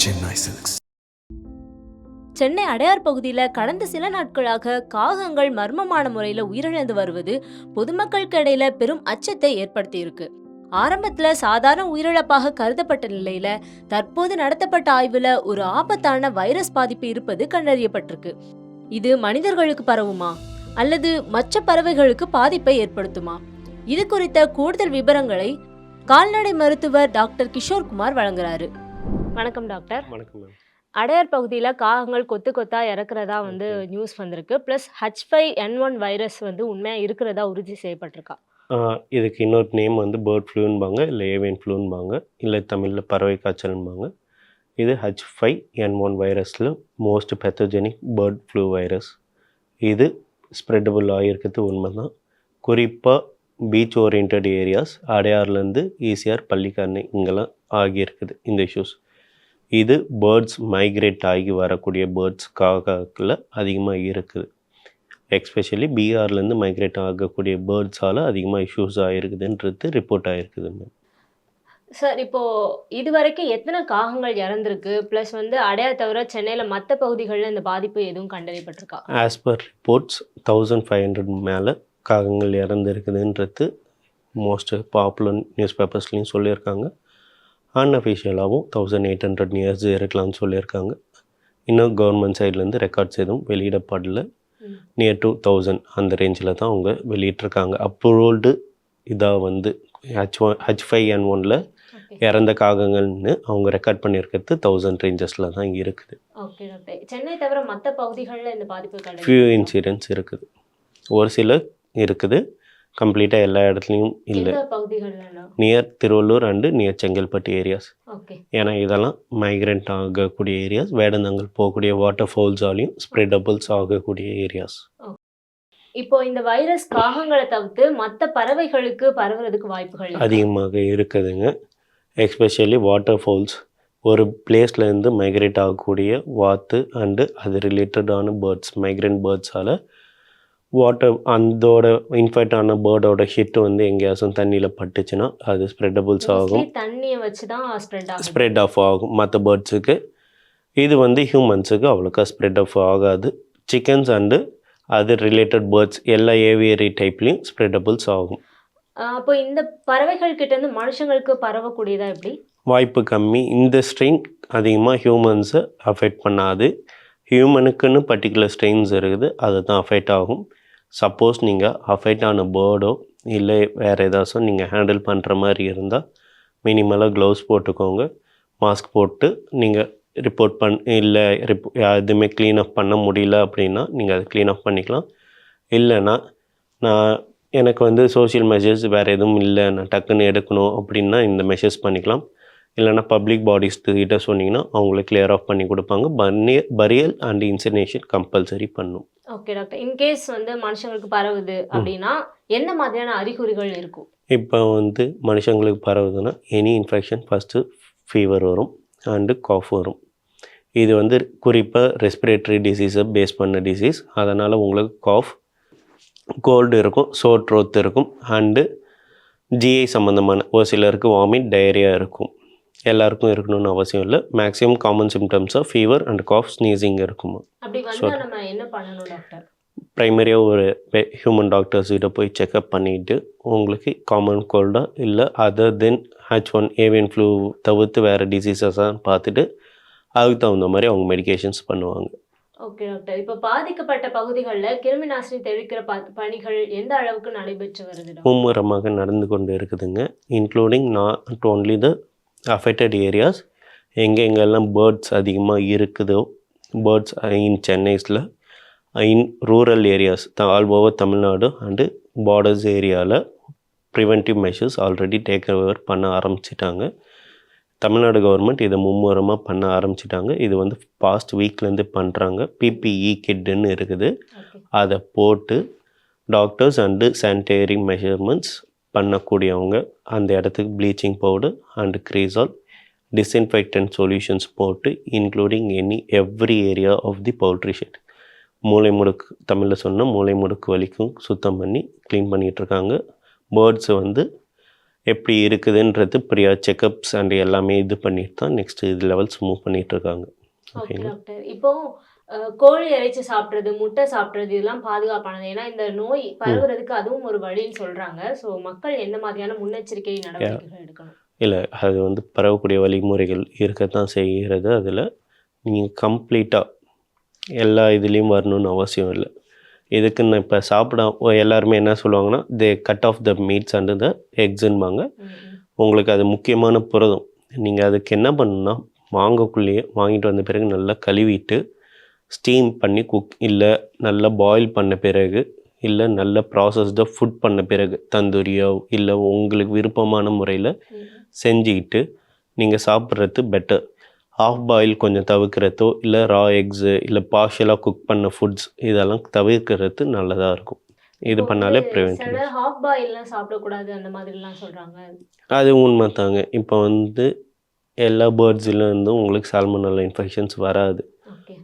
Chennai Silks. Chennai Adyar பகுதியில் கடந்த சில நாட்களாக காகங்கள் மர்மமான முறையில் உயிரிழந்து வருவது பொதுமக்களுக்கு இடையில பெரும் அச்சத்தை ஏற்படுத்தியிருக்கு. ஆரம்பத்துல சாதாரண உயிரிழப்பாக கருதப்பட்ட நிலையில தற்போது நடத்தப்பட்ட ஆய்வுல ஒரு ஆபத்தான வைரஸ் பாதிப்பு இருப்பது கண்டறியப்பட்டிருக்கு. இது மனிதர்களுக்கு பரவுமா அல்லது மற்ற பறவைகளுக்கு பாதிப்பை ஏற்படுத்துமா? இது குறித்த கூடுதல் விவரங்களை கால்நடை மருத்துவர் டாக்டர் கிஷோர்குமார் வழங்குறாரு. வணக்கம் டாக்டர். வணக்கம் மேம். அடையார் பகுதியில் காகங்கள் கொத்து கொத்தா இறக்குறதா நியூஸ் வந்திருக்கு. ப்ளஸ் H5N1 வைரஸ் உண்மையாக இருக்கிறதா உறுதி செய்யப்பட்டிருக்கா? இதுக்கு இன்னொரு நேம் பேர்ட் ஃப்ளூன்பாங்க, இல்லை ஏவியன் ஃப்ளூன்பாங்க, இல்லை தமிழில் பறவை காய்ச்சல்பாங்க. இது H5N1 வைரஸில் most pathogenic bird flu virus. இது ஸ்ப்ரெட்டபுள் ஆகியிருக்கிறது உண்மை தான். குறிப்பாக பீச் ஓரியன்ட் ஏரியாஸ், அடையார்லேருந்து ஈசிஆர், பள்ளிக்கரணை இங்கெல்லாம் ஆகியிருக்குது இந்த இஷ்யூஸ். இது பேர்ட்ஸ் மைக்ரேட் ஆகி வரக்கூடிய பேர்ட்ஸ்க்காக அதிகமாக இருக்குது. எக்ஸ்பெஷலி பீகார்லேருந்து மைக்ரேட் ஆகக்கூடிய பேர்ட்ஸால் அதிகமாக இஷ்யூஸ் ஆகிருக்குதுன்றது ரிப்போர்ட் ஆகிருக்குது மேம். சார், இப்போது இது வரைக்கும் எத்தனை காகங்கள் இறந்துருக்கு? ப்ளஸ் அடையார் தவிர சென்னையில் மற்ற பகுதிகளில் இந்த பாதிப்பு எதுவும் கண்டறியப்பட்டிருக்கா? ஆஸ் பர் ரிப்போர்ட்ஸ் 1500 மேலே காகங்கள் இறந்துருக்குதுன்றது மோஸ்ட் பாப்புலர் நியூஸ் பேப்பர்ஸ்லேயும் சொல்லியிருக்காங்க. அன்அஃபிஷியலாகவும் 1800 நியர்ஸ் இருக்கலாம்னு சொல்லியிருக்காங்க. இன்னும் கவர்மெண்ட் சைட்லேருந்து ரெக்கார்ட்ஸ் எதுவும் வெளியிடப்படல. நியர் டு 1000 அந்த ரேஞ்சில் தான் அவங்க வெளியிட்ருக்காங்க. அப்ரூவ்டு இதாக H5N1 இறந்த காகங்கள்னு அவங்க ரெக்கார்ட் பண்ணியிருக்கிறது 1000 ரேஞ்சஸில் தான் இருக்குது. சென்னை தவிர மற்ற பகுதிகளில் இந்த பாதிப்பு ஃபியூ இன்சிடென்ட்ஸ் இருக்குது. ஒரு சில இருக்குது, கம்ப்ளீட்டாக எல்லா இடத்துலையும் இல்லை. Near Thiruvallur and near Chengalpattu areas. ஏன்னா இதெல்லாம் மைக்ரெண்ட் ஆகக்கூடிய ஏரியாஸ், வேடந்தாங்கல் போகக்கூடிய வாட்டர் ஃபால்ஸாலையும் ஸ்ப்ரெடபிள்ஸ் ஆகக்கூடிய ஏரியாஸ். இப்போ இந்த வைரஸ் காகங்களை தவிர்த்து மற்ற பறவைகளுக்கு பரவுறதுக்கு வாய்ப்புகள் அதிகமாக இருக்குதுங்க. எஸ்பெஷலி வாட்டர் ஃபால்ஸ், ஒரு பிளேஸ்லேருந்து மைக்ரேட் ஆகக்கூடிய வாத்து அண்டு அது ரிலேட்டடான பேர்ட்ஸ், மைக்ரெண்ட் பேர்ட்ஸால் வாட்டர் அதோட இன்ஃபெக்ட் ஆன பேர்டோட ஹிட் எங்கேயாச்சும் தண்ணியில் பட்டுச்சுன்னா அது ஸ்ப்ரெட்டபிள்ஸ் ஆகும். தண்ணியை வச்சு தான் ஸ்ப்ரெட் ஆஃப் ஆகும் மற்ற பேர்ட்ஸுக்கு. இது ஹியூமன்ஸுக்கு அவ்வளோக்கா ஸ்ப்ரெட் ஆஃப் ஆகாது. சிக்கன்ஸ் அண்டு அது ரிலேட்டட் பேர்ட்ஸ் எல்லா ஏவியரி டைப்லேயும் ஸ்ப்ரெட்டபிள்ஸ் ஆகும். அப்போ இந்த பறவைகள் கிட்டேருந்து மனுஷங்களுக்கு பரவக்கூடியதா எப்படி? வாய்ப்பு கம்மி. இந்த ஸ்ட்ரெயின் அதிகமாக ஹியூமன்ஸை அஃபெக்ட் பண்ணாது. ஹியூமனுக்குன்னு பர்டிகுலர் ஸ்ட்ரெயின்ஸ் இருக்குது, அது தான் அஃபெக்ட் ஆகும். சப்போஸ் நீங்கள் அஃபெக்ட் ஆன பேர்டோ இல்லை வேறு ஏதாச்சும் நீங்கள் ஹேண்டில் பண்ணுற மாதிரி இருந்தால் மினிமலாக க்ளவுஸ் போட்டுக்கோங்க. மாஸ்க் போட்டு நீங்கள் ரிப்போர்ட் இல்லை எதுவுமே க்ளீன் அப் பண்ண முடியல அப்படின்னா நீங்கள் அதை க்ளீன் அப் பண்ணிக்கலாம். இல்லைன்னா எனக்கு சோஷியல் மெஷர்ஸ் வேறு எதுவும் இல்லை, நான் டக்குன்னு எடுக்கணும் அப்படின்னா இந்த மெஷர்ஸ் பண்ணிக்கலாம். இல்லைனா பப்ளிக் பாடிஸ் கிட்ட சொன்னீங்கன்னா அவங்களே கிளியர் ஆஃப் பண்ணி கொடுப்பாங்க. பரியல் அண்ட் இன்சினேஷன் கம்பல்சரி பண்ணும். Okay doctor. இன்கேஸ் மனுஷங்களுக்கு பரவுது அப்படின்னா என்ன மாதிரியான அறிகுறிகள் இருக்கும்? இப்போ மனுஷங்களுக்கு பரவுதுன்னா எனி இன்ஃபெக்ஷன் ஃபஸ்ட்டு ஃபீவர் வரும் அண்டு காஃப் வரும். இது குறிப்பாக ரெஸ்பிரேட்டரி டிசீஸை பேஸ் பண்ண டிசீஸ். அதனால் உங்களுக்கு காஃப், கோல்டு இருக்கும், சோர் த்ரோத் இருக்கும் அண்டு ஜிஐ சம்மந்தமான ஒரு சிலருக்கு வாமிட், டயரியா இருக்கும். எல்லாருக்கும் இருக்கணும்னு அவசியம் இல்லை. மேக்ஸிமம் காமன் சிம்டம்ஸாக ஃபீவர் அண்ட் காஃப், ஸ்னீசிங் இருக்குமா. ப்ரைமரியாக ஒரு ஹியூமன் டாக்டர்ஸ் கிட்ட போய் செக்அப் பண்ணிவிட்டு உங்களுக்கு காமன் கோல்டா இல்லை அதர் தென் H1 ஏவியன் ஃப்ளூ தவிர்த்து வேறு டிசீஸஸாக பார்த்துட்டு அதுக்கு தகுந்த மாதிரி அவங்க மெடிகேஷன்ஸ் பண்ணுவாங்க. Okay doctor. இப்போ பாதிக்கப்பட்ட பகுதிகளில் கிருமி நாசினி தெளிக்கிற பணிகள் எந்த அளவுக்கு நடைபெற்று வருது? மும்முரமாக நடந்து கொண்டு இருக்குதுங்க. Including not only the affected areas, எங்கெங்கெல்லாம் பேர்ட்ஸ் அதிகமாக இருக்குதோ, பேர்ட்ஸ் இன் சென்னைஸில், in rural areas all over Tamil Nadu and borders ஏரியாவில் preventive measures already take over பண்ண ஆரம்பிச்சிட்டாங்க. தமிழ்நாடு கவர்மெண்ட் இதை மும்முரமாக பண்ண ஆரம்பிச்சிட்டாங்க. இது பாஸ்ட் வீக்லேருந்து பண்ணுறாங்க. PPE கிட்டுன்னு இருக்குது, அதை போட்டு டாக்டர்ஸ் அண்டு சானிடரி மெஷர்மெண்ட்ஸ் பண்ணக்கூடியவங்க அந்த இடத்துக்கு bleaching powder and cresol, disinfectant solutions போட்டு including every area of the poultry shed, மூளை முடுக்கு, தமிழில் சொன்னால் மூளை முடுக்கு வலிக்கும் சுத்தம் பண்ணி க்ளீன் பண்ணிகிட்ருக்காங்க. பேர்ட்ஸை எப்படி இருக்குதுன்றது செக்கப்ஸ் அண்ட் எல்லாமே இது பண்ணிட்டு தான் நெக்ஸ்ட் இது லெவல்ஸ் மூவ் பண்ணிட்டு இருக்காங்க. ஓகே ஓகேங்களா? டாக்டர். இப்போ கோழி இறைச்சி சாப்பிடுறது, முட்டை சாப்பிடுறது இதெல்லாம் பாதுகாப்பானது. ஏன்னா இந்த நோய் பரவுறதுக்கு அதுவும் ஒரு வழின்னு சொல்றாங்க. ஸோ மக்கள் எந்த மாதிரியான முன்னெச்சரிக்கை நடவடிக்கைகள் எடுக்கணும்? இல்லை, அது வந்து பரவக்கூடிய வழிமுறைகள் இருக்கத்தான் செய்கிறது. அதில் நீங்கள் கம்ப்ளீட்டாக எல்லா இதுலேயும் வரணும்னு அவசியம் இல்லை. இதுக்குன்னு இப்போ எல்லாருமே என்ன சொல்லுவாங்கன்னா, they cut off the meats and the எக்ஸுன்பாங்க. உங்களுக்கு அது முக்கியமான புரதம். நீங்கள் அதுக்கு என்ன பண்ணணும்னா, வாங்கக்குள்ளேயே வாங்கிட்டு வந்த பிறகு நல்லா கழுவிட்டு ஸ்டீம் பண்ணி இல்லை நல்லா பாயில் பண்ண பிறகு, இல்லை நல்ல ப்ராசஸ்டாக ஃபுட் பண்ண பிறகு தந்தூரியோ இல்லை உங்களுக்கு விருப்பமான முறையில் செஞ்சுக்கிட்டு நீங்கள் சாப்பிட்றது பெட்டர். ஆஃப் பாயில் கொஞ்சம் தவிர்க்கிறதோ இல்லை ரா எக்ஸு இல்லை பார்ஷியலாக குக் பண்ண ஃபுட்ஸ் இதெல்லாம் தவிர்க்கிறது நல்லதாக இருக்கும். இது பண்ணாலே ப்ரிவென்ட். ஹாஃப் பாயில்லாம் சாப்பிடக்கூடாது அந்த மாதிரிலாம் சொல்கிறாங்க. அது உண்மை தாங்க. இப்போ வந்து எல்லா பேர்ட்ஸ்லேருந்தும் உங்களுக்கு சால்மனல்லா இன்ஃபெக்ஷன்ஸ் வராது.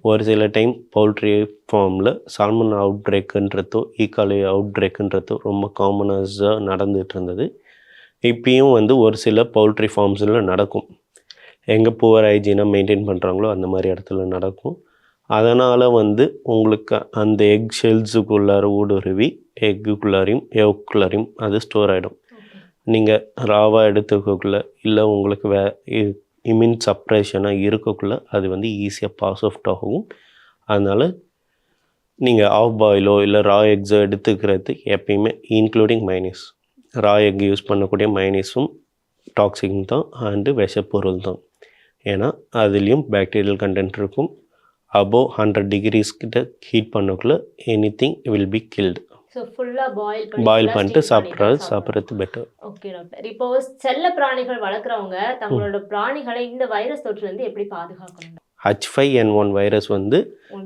ஒரு சில டைம் பவுல்ட்ரி ஃபார்மில் சால்மன் அவுட் பிரேக்குன்றதோ ஈகாலி அவுட் பிரேக்குன்றதோ ரொம்ப காமனாக நடந்துகிட்டு இருந்தது. இப்பயும் வந்து ஒரு சில பவுல்ட்ரி ஃபார்ம்ஸில் நடக்கும். எங்கே புவர் ஹைஜீனாக மெயின்டைன் பண்ணுறாங்களோ அந்த மாதிரி இடத்துல நடக்கும். அதனால் வந்து உங்களுக்கு அந்த எக் ஷெல்ஸுக்குள்ளார ஊடுருவி எக்குள்ளாரையும் அது ஸ்டோர் ஆகிடும். நீங்கள் ராவாக எடுத்துக்கக்குள்ள இல்லை உங்களுக்கு இம்யூன் சப்ரேஷனாக இருக்கக்குள்ள அது வந்து ஈஸியாக பாஸ் அவுட் ஆகும். அதனால் நீங்கள் ஆஃப் பாயிலோ இல்லை ரா எக்ஸோ எடுத்துக்கிறது எப்பயுமே, including minus. Raw egg use பண்ணக்கூடிய மைனஸும் டாக்ஸிக் தான் அண்டு விஷப்பொருள் தான். ஏன்னா அதுலேயும் பாக்டீரியல் கண்டென்ட் இருக்கும். அபோவ் 100 degrees கிட்ட ஹீட் பண்ணக்குள்ள anything will be killed. So ஃபுல்லாக பாயில் பண்ணிட்டு சாப்பிட்றது பெட்டர். Okay doctor. இப்போ செல்ல பிராணிகள் வளர்க்குறவங்க தங்களோட பிராணிகளை இந்த வைரஸ் தொற்றுலேருந்து எப்படி பாதுகாக்கணும்? H5N1 வைரஸ் வந்து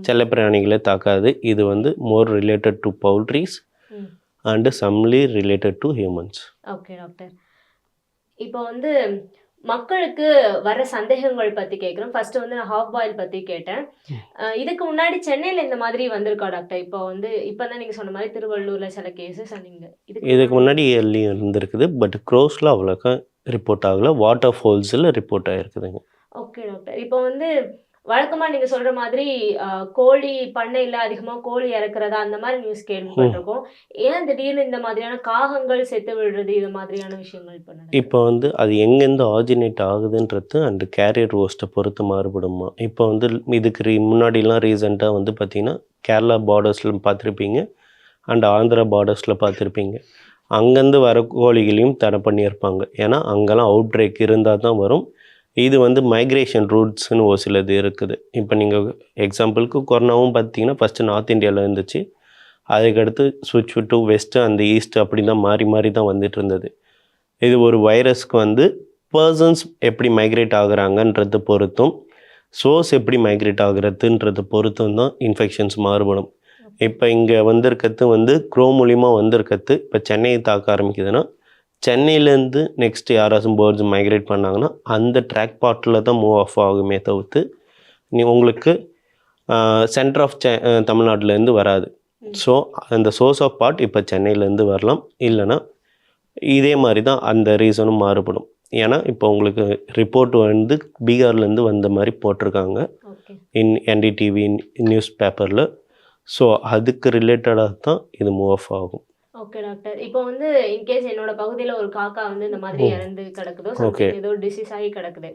செல்ல பிராணிகளை தாக்காது. இது வந்து more related to poultries and somely related to humans. Okay doctor. இப்போ வந்து மக்களுக்கு வர சந்தேகங்கள் பற்றி கேட்குறோம். ஃபர்ஸ்ட் வந்து நான் ஹாஃப் பாயில் பற்றி கேட்டேன். இதுக்கு முன்னாடி சென்னையில் இந்த மாதிரி வந்திருக்கா டாக்டர்? இப்போ வந்து இப்போ தான் நீங்கள் சொன்ன மாதிரி திருவள்ளூரில் சில கேசஸ் நீங்கள் இதுக்கு முன்னாடி எல்லாம் இருந்திருக்குது. பட் க்ரோஸில் அவ்வளோக்கா ரிப்போர்ட் ஆகலை. வாட்டர் ஃபால்ஸில் ரிப்போர்ட் ஆகிருக்குதுங்க. Okay doctor. இப்போ வந்து வழக்கமாக நீங்கள் சொல்கிற மாதிரி கோழி பண்ணையில் அதிகமாக கோழி இறக்குறதா அந்த மாதிரி நியூஸ் கேள்விப்பட்டிருக்கோம். ஏன் திடீர்னு இந்த மாதிரியான காகங்கள் செத்து விடுறது இது மாதிரியான விஷயங்கள் இப்போ வந்து அது எங்கேருந்து ஆரிஜினேட் ஆகுதுன்றது அண்ட் கேரியர் ரோஸ்ட்டை பொறுத்து மாறுபடுமா. இப்போ வந்து இதுக்கு முன்னாடிலாம் ரீசெண்டாக வந்து பார்த்திங்கன்னா கேரளா பார்டர்ஸில் பார்த்துருப்பீங்க அண்ட் ஆந்திரா பார்டர்ஸில் பார்த்துருப்பீங்க. அங்கேருந்து வர கோழிகளையும் தடை பண்ணியிருப்பாங்க. ஏன்னா அங்கெல்லாம் அவுட் பிரேக் இருந்தால் தான் வரும். இது வந்து மைக்ரேஷன் ரூட்ஸ்னு ஒரு சிலது இருக்குது. இப்போ நீங்கள் எக்ஸாம்பிளுக்கு கொரோனாவும் பார்த்தீங்கன்னா ஃபஸ்ட்டு நார்த் இந்தியாவில் இருந்துச்சு. அதுக்கடுத்து ஸ்விட்ச் டு வெஸ்ட்டு அந்த ஈஸ்ட் அப்படி தான் மாறி தான் வந்துட்டு இருந்தது. இது ஒரு வைரஸ்க்கு வந்து பர்சன்ஸ் எப்படி மைக்ரேட் ஆகுறாங்கன்றது பொறுத்தும் சோர்ஸ் எப்படி மைக்ரேட் ஆகுறதுன்றது பொறுத்தும் தான் இன்ஃபெக்ஷன்ஸ் மாறுபடும். இப்போ இங்கே வந்திருக்கிறது வந்து க்ரோ மூலிமா வந்திருக்கிறது இப்போ சென்னையை தாக்க ஆரம்பிக்குதுன்னா சென்னையிலேருந்து நெக்ஸ்ட் யாராச்சும் பேர்ட்ஸ் மைக்ரேட் பண்ணாங்கன்னா அந்த ட்ராக் பார்ட்டில் தான் மூவ் ஆஃப் ஆகுமே தவிர்த்து உங்களுக்கு சென்டர் ஆஃப் தமிழ்நாட்டிலேருந்து வராது. ஸோ அந்த சோர்ஸ் ஆஃப் பார்ட் இப்போ சென்னையிலேருந்து வரலாம். இல்லைன்னா இதே மாதிரி தான் அந்த ரீசனும் மாறுபடும். ஏன்னா இப்போ உங்களுக்கு ரிப்போர்ட் வந்து பீகார்லேருந்து வந்த மாதிரி போட்டிருக்காங்க என்டிடிவி நியூஸ் பேப்பரில். ஸோ அதுக்கு ரிலேட்டடாக தான் இது மூவ் ஆஃப் ஆகும். Okay doctor. இப்போ வந்து இன்கேஸ் என்னோட பகுதியில் ஒரு காக்கா வந்து இந்த மாதிரி இறந்து கிடக்குதோ, ஏதோ டிசீஸ் ஆகி கிடக்குது,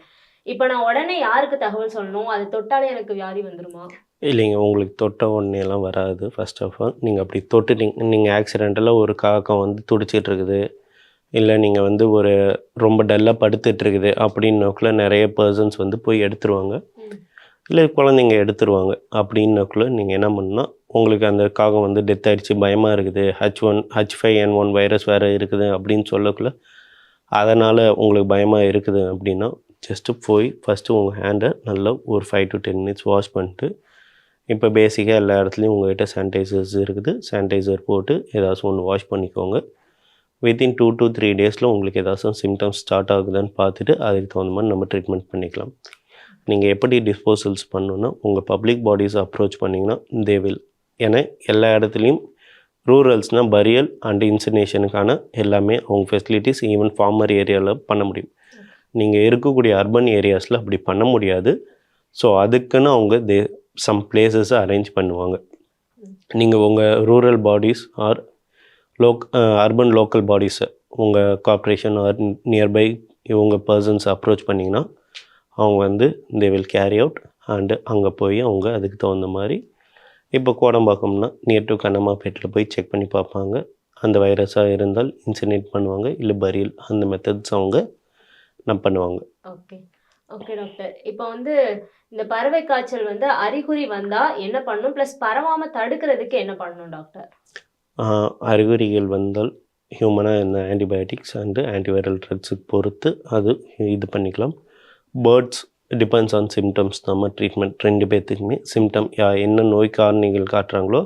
இப்போ நான் உடனே யாருக்கு தகவல் சொல்லணும்? அது தொட்டாலே எனக்கு வியாதி வந்துருமா? இல்லைங்க, உங்களுக்கு தொட்ட உடனேலாம் வராது. ஃபர்ஸ்ட் ஆஃப் ஆல் நீங்கள் அப்படி தொட்டுட்டீங்க, நீங்கள் ஆக்சிடென்டலாக ஒரு காக்கா வந்து துடிச்சிட்டு இருக்குது, இல்லை நீங்கள் வந்து ஒரு ரொம்ப டல்லாக படுத்துட்டு இருக்குது அப்படின்னக்குள்ள நிறைய பர்சன்ஸ் வந்து போய் எடுத்துருவாங்க. இல்லை குழந்தைங்க எடுத்துருவாங்க. அப்படின்னக்குள்ள நீங்கள் என்ன பண்ணால் உங்களுக்கு அந்த காகம் வந்து டெத் ஆகிடுச்சு, பயமாக இருக்குது, H5N1 வைரஸ் வேறு இருக்குது அப்படின்னு சொல்லக்குள்ள அதனால் உங்களுக்கு பயமாக இருக்குது அப்படின்னா ஜஸ்ட்டு போய் ஃபஸ்ட்டு உங்கள் ஹேண்டை நல்லா ஒரு 5 to 10 minutes வாஷ் பண்ணிட்டு, இப்போ பேசிக்காக எல்லா இடத்துலையும் உங்கள்கிட்ட சானிடைசர்ஸ் இருக்குது, சானிடைசர் போட்டு ஏதாச்சும் ஒன்று வாஷ் பண்ணிக்கோங்க. வித்தின் 2 to 3 டேஸில் உங்களுக்கு ஏதாச்சும் சிம்டம்ஸ் ஸ்டார்ட் ஆகுதுன்னு பார்த்துட்டு அதுக்கு தகுந்த மாதிரி நம்ம ட்ரீட்மெண்ட் பண்ணிக்கலாம். நீங்கள் எப்படி டிஸ்போசல்ஸ் பண்ணணுன்னா உங்கள் பப்ளிக் பாடிஸை அப்ரோச் பண்ணிங்கன்னா தே வில். ஏன்னா எல்லா இடத்துலையும் ரூரல்ஸ்னால் பரியல் அண்ட் இன்சினேஷனுக்கான எல்லாமே அவங்க ஃபெசிலிட்டிஸ் ஈவன் ஃபார்மர் ஏரியாவில் பண்ண முடியும். நீங்கள் இருக்கக்கூடிய அர்பன் ஏரியாஸில் அப்படி பண்ண முடியாது. ஸோ அதுக்குன்னு அவங்க சம் பிளேசஸை அரேஞ்ச் பண்ணுவாங்க. நீங்கள் உங்கள் rural bodies or urban local பாடிஸை உங்கள் கார்ப்பரேஷன் ஆர் நியர்பை இவங்க பர்சன்ஸ் அப்ரோச் பண்ணிங்கன்னா அவங்க வந்து they will carry out and அங்கே போய் அவங்க அதுக்கு தகுந்த மாதிரி இப்போ கோடம்பாக்கம்னா நியர் டு கண்ணம்மாப்பேட்டில் போய் செக் பண்ணி பார்ப்பாங்க. அந்த வைரஸாக இருந்தால் இன்சினேட் பண்ணுவாங்க, இல்லை பரியல் அந்த மெத்தட்ஸ் அவங்க பண்ணுவாங்க. Okay okay doctor. இப்போ வந்து இந்த பறவை காய்ச்சல் வந்து அறிகுறி வந்தால் என்ன பண்ணணும், ப்ளஸ் பரவாமல் தடுக்கிறதுக்கு என்ன பண்ணணும் டாக்டர்? அறிகுறிகள் வந்தால் ஹியூமனாக இந்த ஆன்டிபயோட்டிக்ஸ் அண்டு ஆன்டிவைரல் ட்ரக்ஸுக்கு பொறுத்து அது இது பண்ணிக்கலாம். பேர்ட்ஸ் டிபெண்ட்ஸ் ஆன் சிம்டம்ஸ் நம்ம ட்ரீட்மெண்ட். 2 பேர்த்துக்குமே சிம்டம் என்ன நோய் காரணிகள் காட்டுறாங்களோ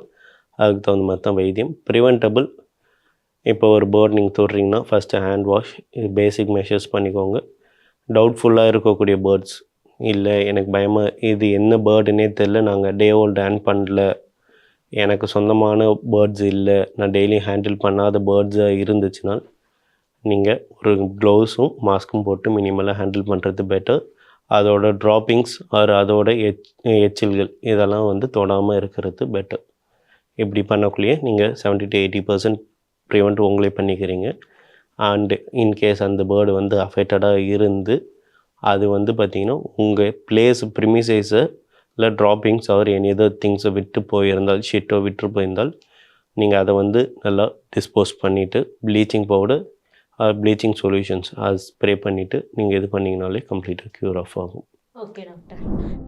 அதுக்கு தகுந்த மாதிரி தான் வைத்தியம். ப்ரிவென்டபிள், இப்போ ஒரு பேர்ட் நீங்கள் தொடுறீங்கன்னா ஃபஸ்ட்டு ஹேண்ட் வாஷ், பேசிக் மெஷர்ஸ் பண்ணிக்கோங்க. டவுட்ஃபுல்லாக இருக்கக்கூடிய பேர்ட்ஸ், இல்லை எனக்கு பயமாக இது என்ன பேர்டுன்னே தெரில, நாங்கள் டே ஓல்டு ஹேண்ட் பண்ணல, எனக்கு சொந்தமான பேர்ட்ஸ் இல்லை, நான் டெய்லியும் ஹேண்டில் பண்ணாத பேர்ட்ஸாக இருந்துச்சுன்னா நீங்கள் ஒரு க்ளவுஸும் மாஸ்க்கும் போட்டு மினிமலாக ஹேண்டில் பண்ணுறது பெட்டர். அதோட ட்ராப்பிங்ஸ் ஆர் அதோட எச்சில்கள் இதெல்லாம் வந்து தொடாமல் இருக்கிறது பெட்டர். இப்படி பண்ணக்குள்ளேயே நீங்கள் 70 to 80% ப்ரிவெண்ட் உங்களே பண்ணிக்கிறீங்க. அண்டு இன்கேஸ் அந்த பேர்டு வந்து அஃபெக்டடாக இருந்து அது வந்து பார்த்திங்கன்னா உங்கள் பிளேஸ் ப்ரிமிசைஸை இல்லை ட்ராப்பிங்ஸ் ஆர் எனி அதர் திங்ஸை விட்டு போயிருந்தால், ஷிட்டோ விட்டு போயிருந்தால் நீங்கள் அதை வந்து நல்லா டிஸ்போஸ் பண்ணிவிட்டு bleaching powder R bleaching solutions அது ஸ்ப்ரே பண்ணிவிட்டு நீங்கள் இது பண்ணிங்கனாலே கம்ப்ளீட்டாக க்யூர் ஆஃப் ஆகும். Okay doctor.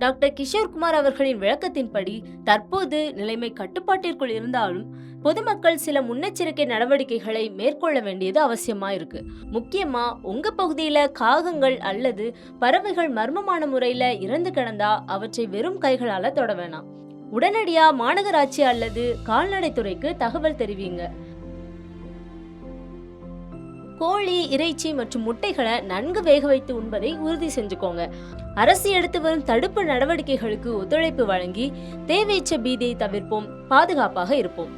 Doctor Kishore Kumar அவர்களின் விளக்கத்தின்படி தற்போது நிலைமை கட்டுப்பாட்டிற்குள் இருந்தாலும் பொதுமக்கள் சில முன்னெச்சரிக்கை நடவடிக்கைகளை மேற்கொள்ள வேண்டியது அவசியமா இருக்கு. முக்கியமா உங்க பகுதியில காகங்கள் அல்லது பறவைகள் மர்மமான முறையில இறந்து கிடந்தா அவற்றை வெறும் கைகளால தொட வேணாம். உடனடியா மாநகராட்சி அல்லது கால்நடைத்துறைக்கு தகவல் தெரிவிங்க. கோழி, இறைச்சி மற்றும் முட்டைகளை நன்கு வேக வைத்து உண்பதை உறுதி செஞ்சுக்கோங்க. அரசு எடுத்து வரும் தடுப்பு நடவடிக்கைகளுக்கு ஒத்துழைப்பு வழங்கி தேவையற்ற பீதியை தவிர்ப்போம், பாதுகாப்பாக இருப்போம்.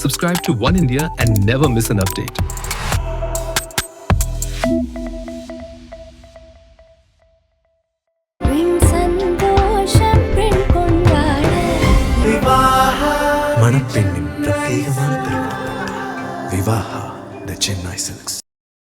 Subscribe to One India and never miss an update. மணப்பெண்ணின் பிரத்யேகமான திருமணம் விவாஹா தி சென்னை சில்க்ஸ்.